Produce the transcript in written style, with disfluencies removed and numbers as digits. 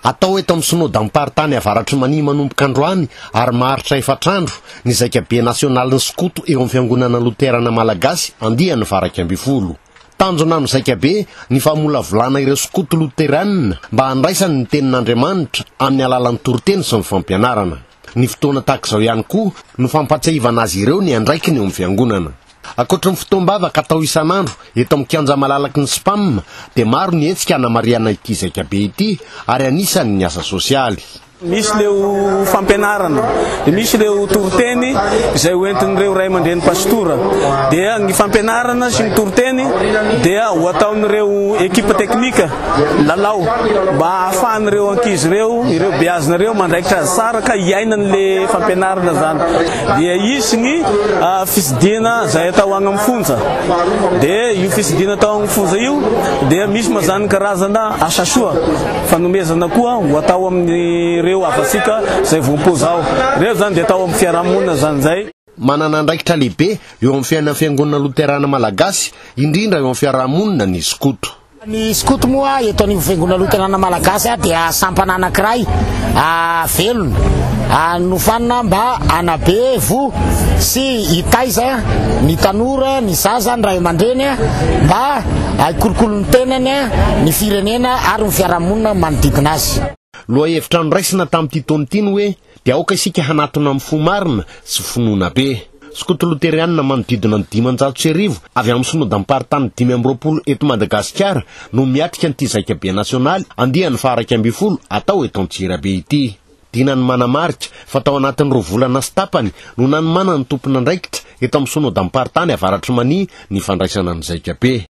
atao eto amin'ny synody am-paritany avaratry mani manomboka androany ary maharitra efatrandro ny zaikabe nasionaly ny Skoto eo amin'ny fiangonana Luterana Malagasy andiany varaka amby folo. Tanjona ny zaikabe ny famolavolana ireo Skoto Luteranina mba handraisany ny tenin'Andriamanitra amin'ny alalan'ny toriteny sy ny fampianarana. Ny fotoana tahak'izao ihany koa no fampatsiahivana azy ireo ny andraiky ny eo amin'ny fiangonana. Akoatra ny fotoam-bavaka atao isan'andro eto amin'ny kianja malalaky ny Spam, dia maro ny hetsika hanamariana ity zaikabe ity ary anisany ny asa sosialy. Misy leo fampianarana, misy leo toriteny izay hoentin'ireo ray aman-dren'ny pastora. Dia ny fampianarana sy ny toriteny dia ho ataon'ireo ekipa teknika lalao mba ahafahan'ireo ankizy ireo beazinareo mandraikitra azy tsara ka hiainan'le fampianarana zany. Dia isy ny fisidina izay atao agny amin'ny fonja. Dia io fisidina atao agny fonja io dia misy mazany karazana asa soa fanomezana koa ho atao amin'ny afasika zay vompo zao. Reo zany dia atao amin'ny fiarahamonina zany zay. Manana andraikitra lehibe eo amin'ny fiainana fiangonana Luterana Malagasy, indrindra eo amin'ny fiarahamonina ny Skoto. Ny Skoto moa eto amin'ny fiangonana Luterana Malagasy dia sampana anankiray velona nofanina mba anabe vo sy hitaiza ny tanora, ny zaza, ny ray aman-dreny mba hikolokolo ny tenany ny firenena ary ny fiarahamonina manodidina azy. Loha hevitra niraisina tamin'ity taona ity hoe dia aoka isika hanatona amin'ny fo marina sy finoana be. Skoto Luterianina manodidina ny 590 avy amin'ny synody am-paritany 520 eto Madagasikara no miatrika an'ity zaikabe nasionaly andiany faharaiky amby folo atao eto Antsirabe ity. Dinany manamarika fa tao anatin'ny 2 volana sy tapany no nanomana ny tompona andraikitra eto amin'ny synody am-paritany avaratry mani ny fandraisana ny zaikabe.